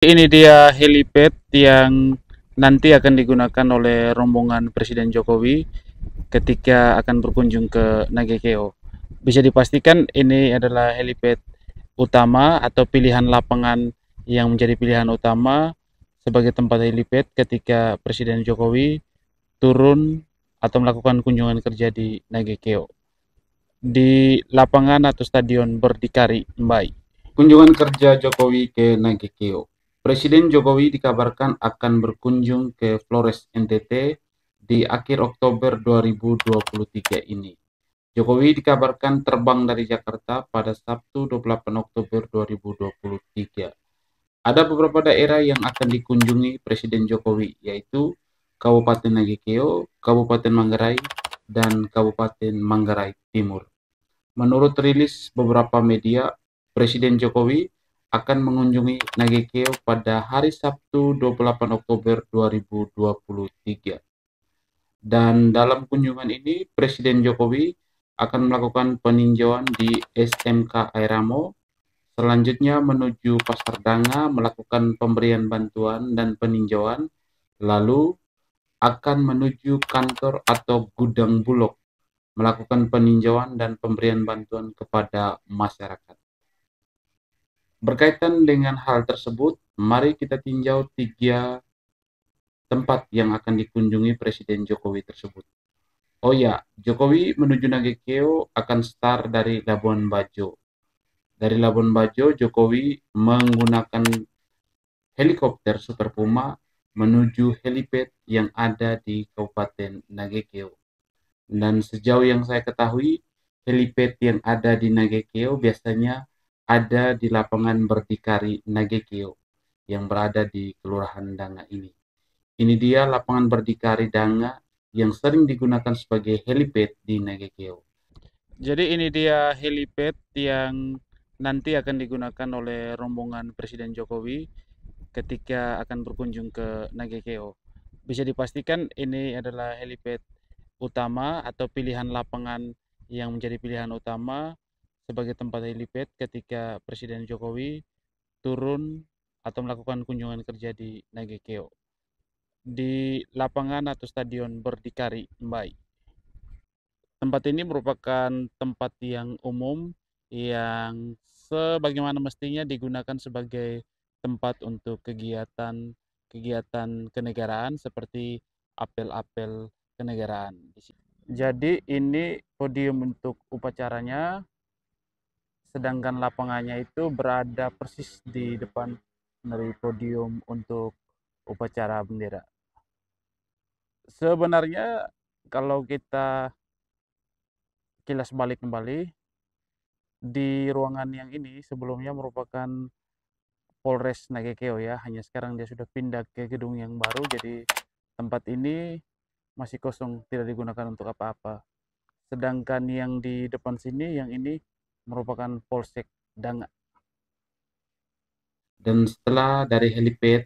Ini dia helipad yang nanti akan digunakan oleh rombongan Presiden Jokowi ketika akan berkunjung ke Nagekeo. Bisa dipastikan ini adalah helipad utama atau pilihan lapangan yang menjadi pilihan utama sebagai tempat helipad ketika Presiden Jokowi turun atau melakukan kunjungan kerja di Nagekeo di lapangan atau stadion Berdikari, Mbai. Kunjungan kerja Jokowi ke Nagekeo. Presiden Jokowi dikabarkan akan berkunjung ke Flores NTT di akhir Oktober 2023 ini. Jokowi dikabarkan terbang dari Jakarta pada Sabtu 28 Oktober 2023. Ada beberapa daerah yang akan dikunjungi Presiden Jokowi, yaitu Kabupaten Nagekeo, Kabupaten Manggarai, dan Kabupaten Manggarai Timur. Menurut rilis beberapa media, Presiden Jokowi akan mengunjungi Nagekeo pada hari Sabtu 28 Oktober 2023. Dan dalam kunjungan ini, Presiden Jokowi akan melakukan peninjauan di SMK Airamo, selanjutnya menuju Pasar Danga melakukan pemberian bantuan dan peninjauan, lalu akan menuju kantor atau gudang Bulog melakukan peninjauan dan pemberian bantuan kepada masyarakat. Berkaitan dengan hal tersebut, mari kita tinjau 3 tempat yang akan dikunjungi Presiden Jokowi tersebut. Oh ya, Jokowi menuju Nagekeo akan start dari Labuan Bajo. Dari Labuan Bajo, Jokowi menggunakan helikopter Super Puma menuju helipad yang ada di Kabupaten Nagekeo. Dan sejauh yang saya ketahui, helipad yang ada di Nagekeo biasanya ada di lapangan Berdikari Nagekeo yang berada di Kelurahan Danga ini. Ini dia lapangan Berdikari Danga yang sering digunakan sebagai helipad di Nagekeo. Jadi ini dia helipad yang nanti akan digunakan oleh rombongan Presiden Jokowi ketika akan berkunjung ke Nagekeo. Bisa dipastikan ini adalah helipad utama atau pilihan lapangan yang menjadi pilihan utama sebagai tempat helipad ketika Presiden Jokowi turun atau melakukan kunjungan kerja di Nagekeo di lapangan atau stadion Berdikari, Mbai. Tempat ini merupakan tempat yang umum yang sebagaimana mestinya digunakan sebagai tempat untuk kegiatan kenegaraan seperti apel-apel kenegaraan. Jadi ini podium untuk upacaranya, sedangkan lapangannya itu berada persis di depan dari podium untuk upacara bendera. Sebenarnya kalau kita kilas balik kembali, di ruangan yang ini sebelumnya merupakan Polres Nagekeo ya, hanya sekarang dia sudah pindah ke gedung yang baru, jadi tempat ini masih kosong, tidak digunakan untuk apa-apa. Sedangkan yang di depan sini, yang ini merupakan Polsek Danga. Dan setelah dari helipad,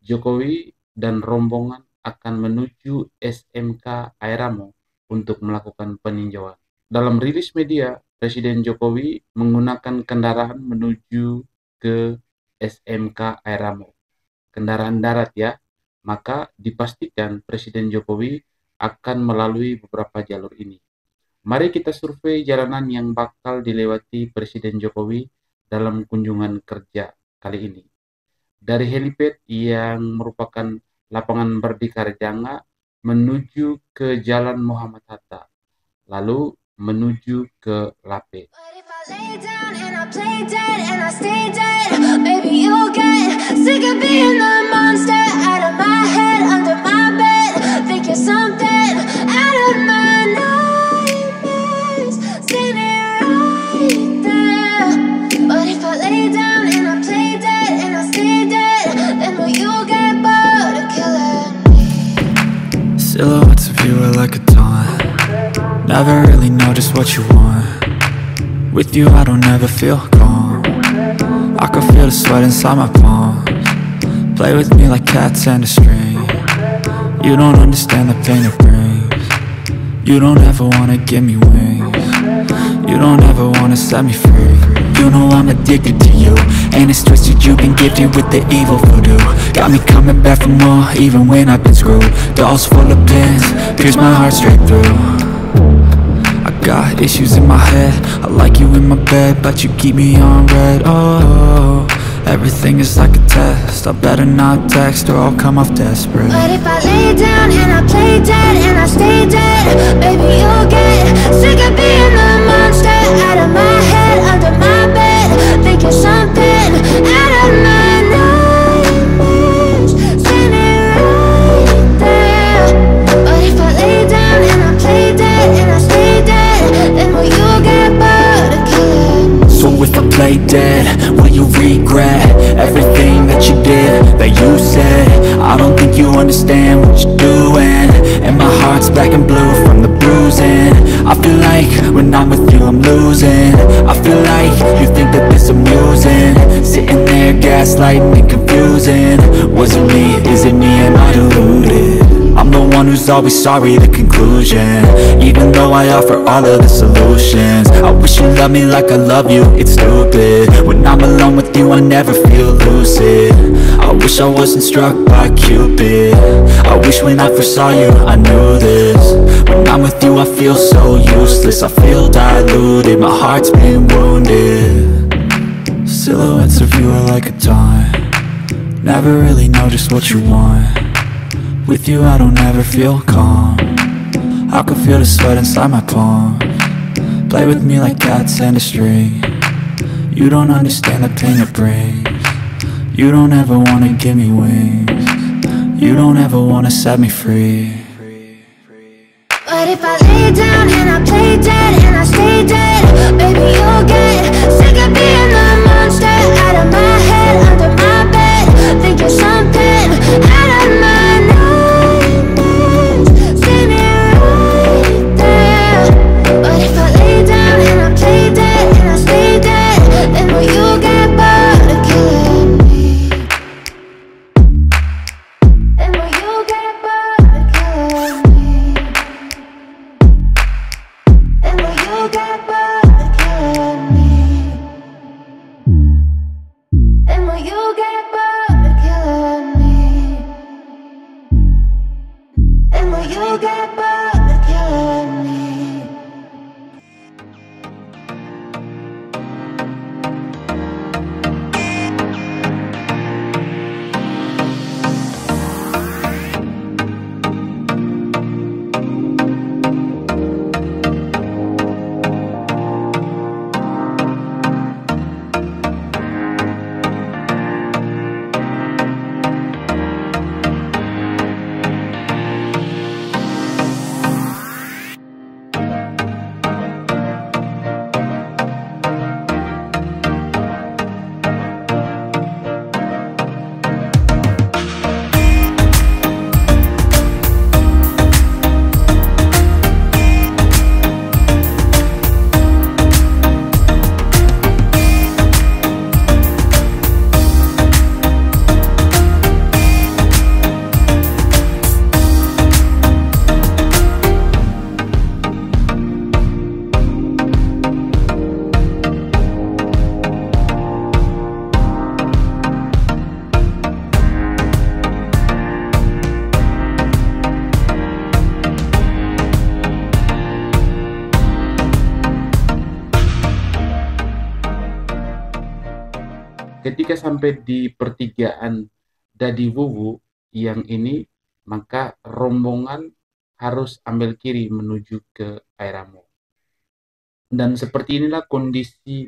Jokowi dan rombongan akan menuju SMK Airamo untuk melakukan peninjauan. Dalam rilis media, Presiden Jokowi menggunakan kendaraan menuju ke SMK Airamo. Kendaraan darat ya, maka dipastikan Presiden Jokowi akan melalui beberapa jalur ini. Mari kita survei jalanan yang bakal dilewati Presiden Jokowi dalam kunjungan kerja kali ini. Dari helipad yang merupakan lapangan Berdikari Danga menuju ke Jalan Muhammad Hatta, lalu menuju ke Lape. Silhouettes of you are like a taunt. Never really know just what you want. With you I don't ever feel calm. I can feel the sweat inside my palms. Play with me like cats and a string. You don't understand the pain it brings. You don't ever wanna give me wings. You don't ever wanna set me free. You know I'm addicted to you, and it's twisted, you've been gifted with the evil voodoo. Got me coming back for more, even when I've been screwed. Dolls full of pins, pierce my heart straight through. I got issues in my head, I like you in my bed, but you keep me on red. Oh, everything is like a test, I better not text or I'll come off desperate. But if I lay down and I play dead and I stay dead, baby you'll get sick of being the monster out of my head, under my bed, thinking something out of my nightmares, standing right there. But if I lay down and I play dead and I stay dead, then will you get bored of killing? So if I play dead, will you regret everything that you did, that you said? I don't think you understand what you're doing, and my heart's black and blue from the bruising. I feel like when I'm with you I'm losing. I feel like you think that this amusing, sitting there gaslighting and confusing. Was it me? Is it me? Am I deluded? I'm the one who's always sorry, the conclusion, even though I offer all of the solutions. I wish you loved me like I love you, it's stupid. When I'm alone with you I never feel lucid. I wish I wasn't struck by Cupid. I wish when I first saw you I knew this. When I'm with you I feel so useless, I feel diluted, my heart's been wounded. Silhouettes of you are like a taunt, never really know just what you want. With you I don't ever feel calm, I can feel the sweat inside my palm. Play with me like cats and a string, you don't understand the pain it brings. You don't ever wanna give me wings, you don't ever wanna set me free. But if I lay down and I play dead and I stay dead, baby you'll get sick of being the monster out of my head, under my bed, thinking something out of my nightmares, standing right there. But if I lay down and I play dead and I stay dead, then will you get bored of killing me? Then will you get bored of killing me? And will you get bored of killing me? And will you get bored of killing me? And will you get bored of killing me? Ketika sampai di pertigaan Dadi Wuwu yang ini, maka rombongan harus ambil kiri menuju ke Airamo. Dan seperti inilah kondisi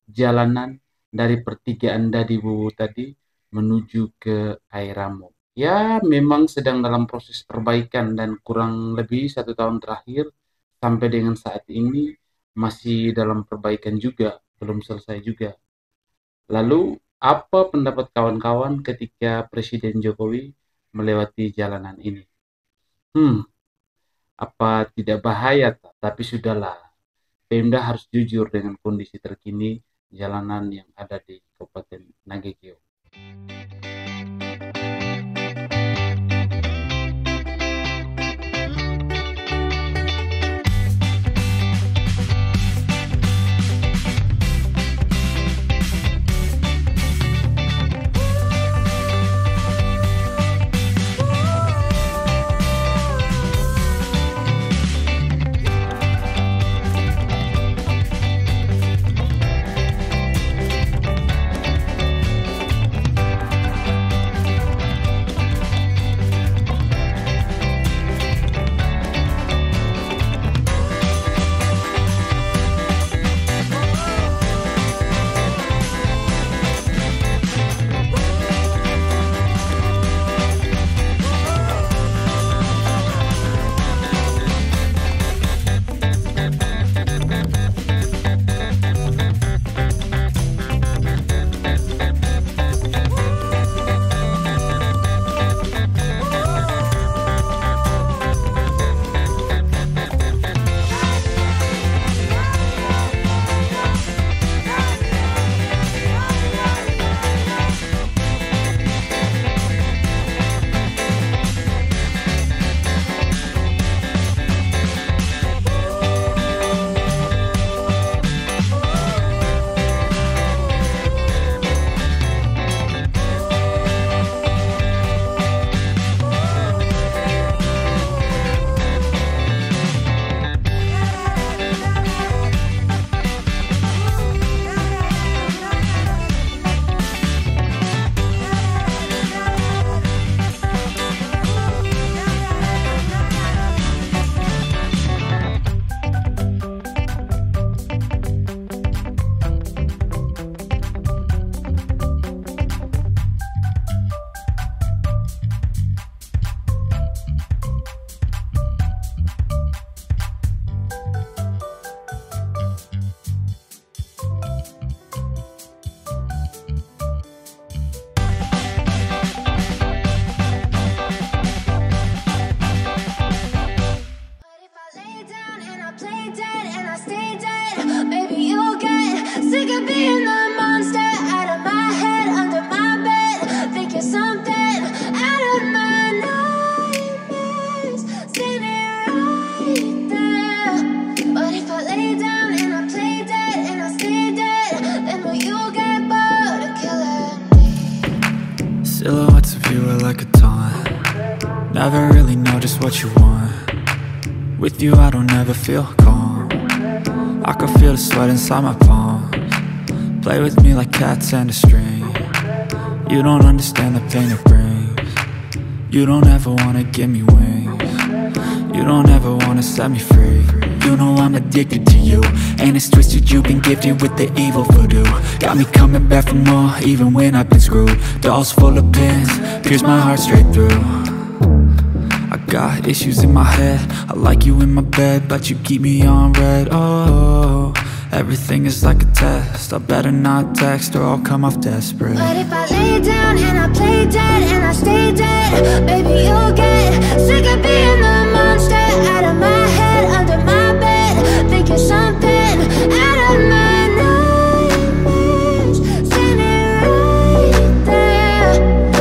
jalanan dari pertigaan Dadi Wuwu tadi menuju ke Airamo. Ya, memang sedang dalam proses perbaikan dan kurang lebih 1 tahun terakhir sampai dengan saat ini masih dalam perbaikan juga, belum selesai juga. Lalu, apa pendapat kawan-kawan ketika Presiden Jokowi melewati jalanan ini? Apa tidak bahaya? Tapi sudahlah, Pemda harus jujur dengan kondisi terkini jalanan yang ada di Kabupaten Nagekeo. Silhouettes of you are like a taunt. Never really know just what you want. With you I don't ever feel calm. I can feel the sweat inside my palms. Play with me like cats and a string. You don't understand the pain it brings. You don't ever wanna give me wings. You don't ever wanna set me free. You know I'm addicted to you, and it's twisted, you've been gifted with the evil voodoo. Got me coming back for more, even when I've been screwed. Dolls full of pins, pierce my heart straight through. I got issues in my head, I like you in my bed, but you keep me on red. Oh, everything is like a test, I better not text or I'll come off desperate. But if I lay down and I play dead and I stay dead, baby you'll get sick of being the monster out of my head, under my bed, thinking something out of my nightmares, standing right there.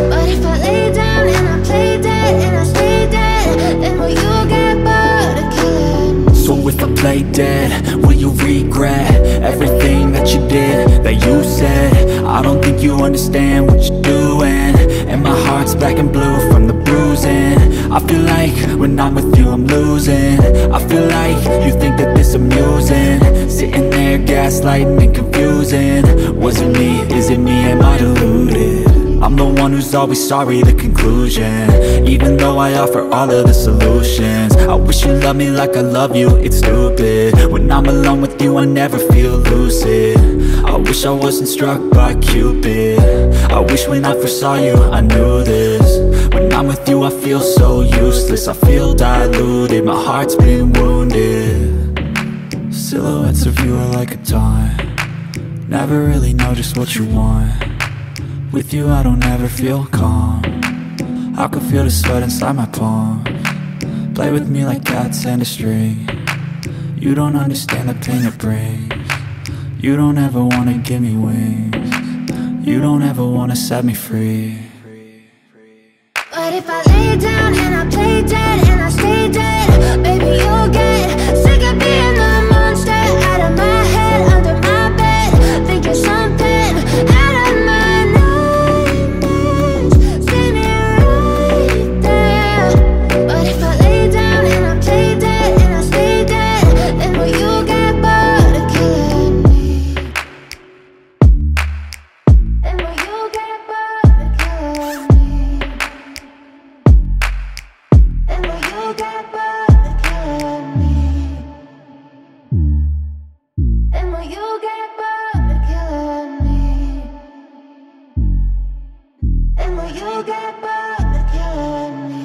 But if I lay down and I play dead and I stay dead, then will you get bored of killing me? So if I play dead, will you regret everything that you did, that you said? I don't think you understand what you're doing, and my heart's black and blue from the bruising. I feel like when I'm with you I'm losing. I feel like you think that this amusing, sitting there gaslighting and confusing. Was it me? Is it me? Am I deluded? I'm the one who's always sorry, the conclusion, even though I offer all of the solutions. I wish you loved me like I love you, it's stupid. When I'm alone with you I never feel lucid. I wish I wasn't struck by Cupid. I wish when I first saw you I knew this. When I'm with you I feel so useless, I feel diluted, my heart's been wounded. Silhouettes of you are like a taunt. Never really know just what you want. With you I don't ever feel calm. I can feel the sweat inside my palms. Play with me like cats and a string. You don't understand the pain it brings. You don't ever wanna give me wings. You don't ever wanna set me free. But if I lay down and I play dead and I stay dead, baby you'll get sick of being the monster out of my head, under my bed, thinking something out of my nightmares, standing right there. But if I lay down and I play dead and I stay dead, then will you get bored of killing me? Then will you get bored of killing me? And will you get bored of killing me? And will you get bored of killing me? And will you get bored of killing me?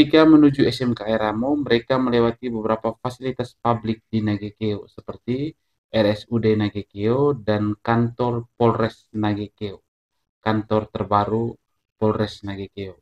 Ketika menuju SMK Eramo, mereka melewati beberapa fasilitas publik di Nagekeo seperti RSUD Nagekeo dan kantor Polres Nagekeo, kantor terbaru Polres Nagekeo.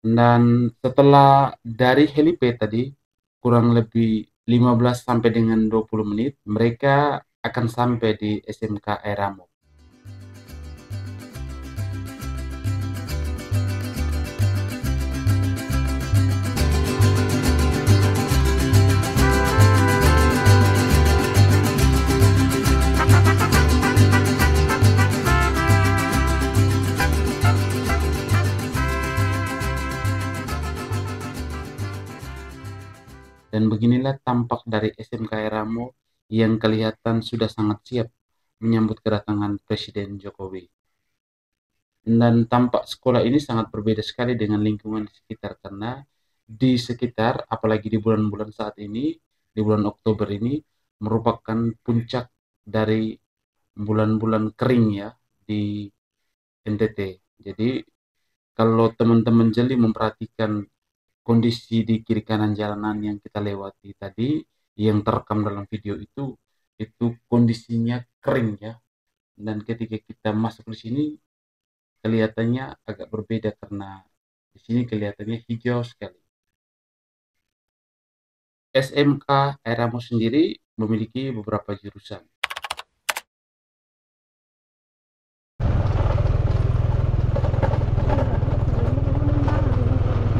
Dan setelah dari helipad tadi, kurang lebih 15 sampai dengan 20 menit, mereka akan sampai di SMK Eramo. Dan beginilah tampak dari SMK Eramo yang kelihatan sudah sangat siap menyambut kedatangan Presiden Jokowi. Dan tampak sekolah ini sangat berbeda sekali dengan lingkungan di sekitar, karena di sekitar, apalagi di bulan-bulan saat ini, di bulan Oktober ini, merupakan puncak dari bulan-bulan kering ya di NTT. Jadi kalau teman-teman jeli memperhatikan kondisi di kiri kanan jalanan yang kita lewati tadi, yang terekam dalam video itu kondisinya kering ya. Dan ketika kita masuk di sini, kelihatannya agak berbeda karena di sini kelihatannya hijau sekali. SMK Eramo sendiri memiliki beberapa jurusan.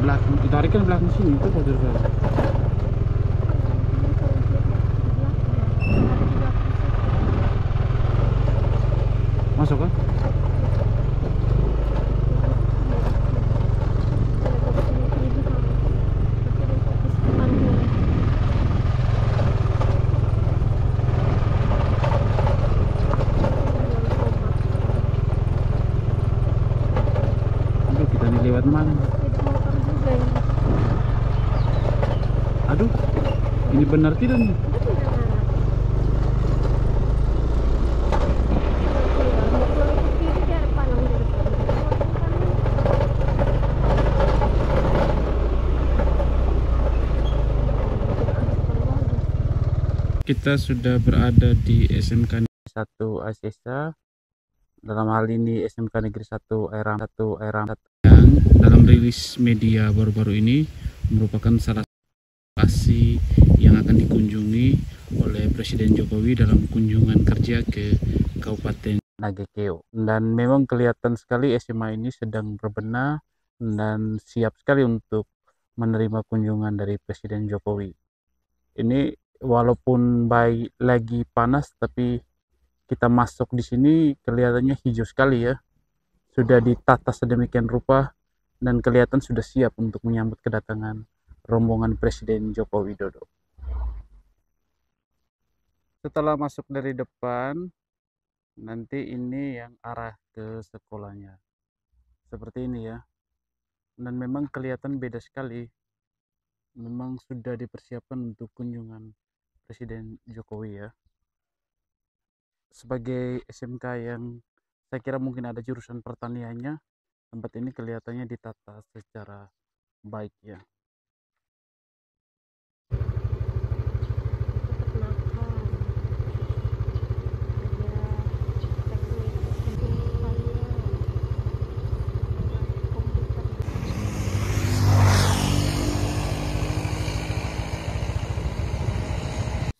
Belakang, ditarikan belakang sini itu saudara. Masuk kan? Aduh, kita nih lewat mana? Aduh, ini benar tidak nih? Kita sudah berada di SMK 1 Asesa, dalam hal ini SMK Negeri 1 Erang 1 yang dalam rilis media baru-baru ini merupakan salah satu lokasi yang akan dikunjungi oleh Presiden Jokowi dalam kunjungan kerja ke Kabupaten Nagekeo. Dan memang kelihatan sekali SMA ini sedang berbenah dan siap sekali untuk menerima kunjungan dari Presiden Jokowi. Ini walaupun lagi panas, tapi kita masuk di sini kelihatannya hijau sekali ya. Sudah ditata sedemikian rupa dan kelihatan sudah siap untuk menyambut kedatangan rombongan Presiden Joko Widodo. Setelah masuk dari depan, nanti ini yang arah ke sekolahnya. Seperti ini ya. Dan memang kelihatan beda sekali. Memang sudah dipersiapkan untuk kunjungan Presiden Jokowi ya. Sebagai SMK yang saya kira mungkin ada jurusan pertaniannya, tempat ini kelihatannya ditata secara baik ya.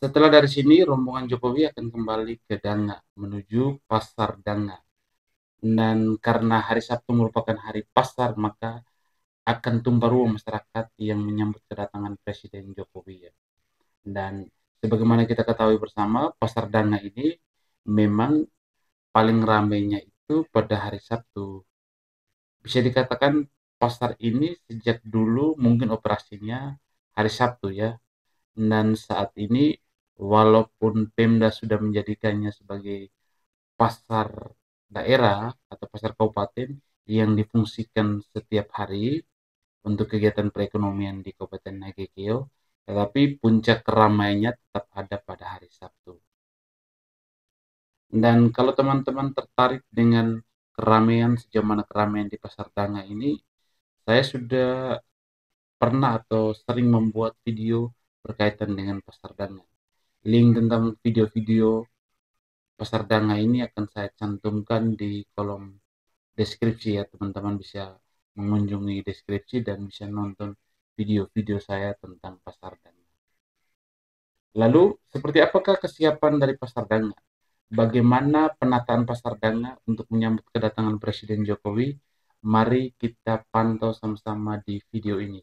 Setelah dari sini, rombongan Jokowi akan kembali ke Danga, menuju Pasar Danga. Dan karena hari Sabtu merupakan hari pasar, maka akan tumpah ruah masyarakat yang menyambut kedatangan Presiden Jokowi ya. Dan sebagaimana kita ketahui bersama, Pasar Danga ini memang paling ramainya itu pada hari Sabtu. Bisa dikatakan pasar ini sejak dulu mungkin operasinya hari Sabtu ya. Dan saat ini walaupun Pemda sudah menjadikannya sebagai pasar daerah atau pasar kabupaten yang difungsikan setiap hari untuk kegiatan perekonomian di Kabupaten Nagekeo, tetapi puncak keramaiannya tetap ada pada hari Sabtu. Dan kalau teman-teman tertarik dengan keramaian, sejauh mana keramaian di Pasar Danga ini, saya sudah pernah atau sering membuat video berkaitan dengan Pasar Danga. Link tentang video-video Pasar Danga ini akan saya cantumkan di kolom deskripsi ya, teman-teman bisa mengunjungi deskripsi dan bisa nonton video-video saya tentang Pasar Danga. Lalu, seperti apakah kesiapan dari Pasar Danga? Bagaimana penataan Pasar Danga untuk menyambut kedatangan Presiden Jokowi? Mari kita pantau sama-sama di video ini.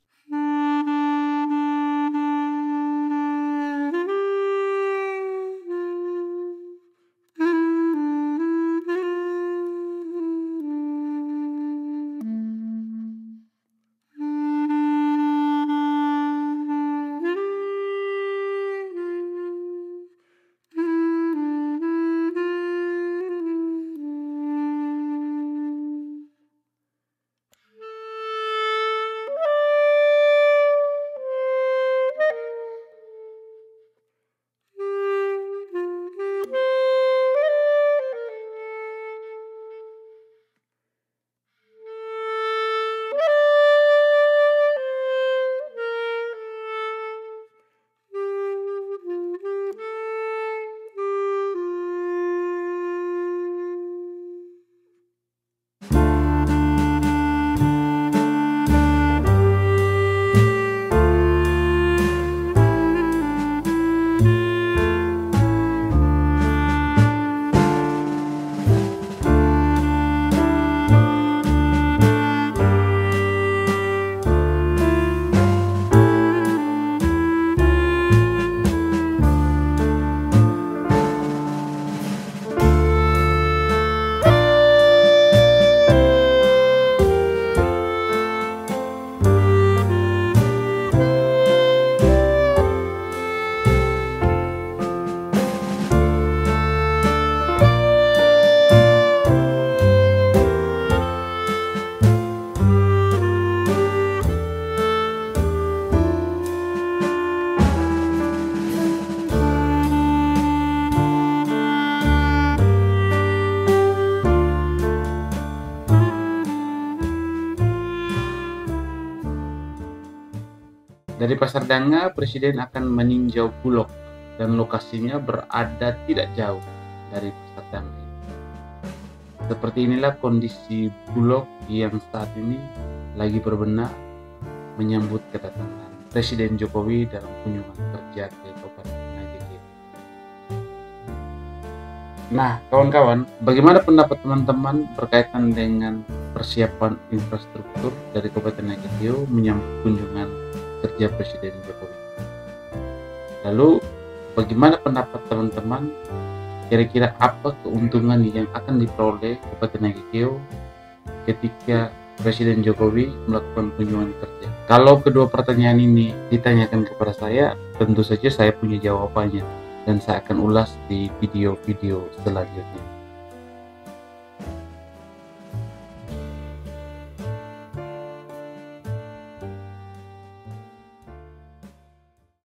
Dari Pasar Danga, Presiden akan meninjau Bulog dan lokasinya berada tidak jauh dari Pasar Danga. Seperti inilah kondisi Bulog yang saat ini lagi berbenah menyambut kedatangan Presiden Jokowi dalam kunjungan kerja ke Kabupaten Nagekeo. Nah, kawan-kawan, bagaimana pendapat teman-teman berkaitan dengan persiapan infrastruktur dari Kabupaten Nagekeo menyambut kunjungan kerja Presiden Jokowi? Lalu bagaimana pendapat teman-teman, kira-kira apa keuntungan yang akan diperoleh Kabupaten Nagekeo ketika Presiden Jokowi melakukan kunjungan kerja? Kalau kedua pertanyaan ini ditanyakan kepada saya, tentu saja saya punya jawabannya dan saya akan ulas di video-video selanjutnya.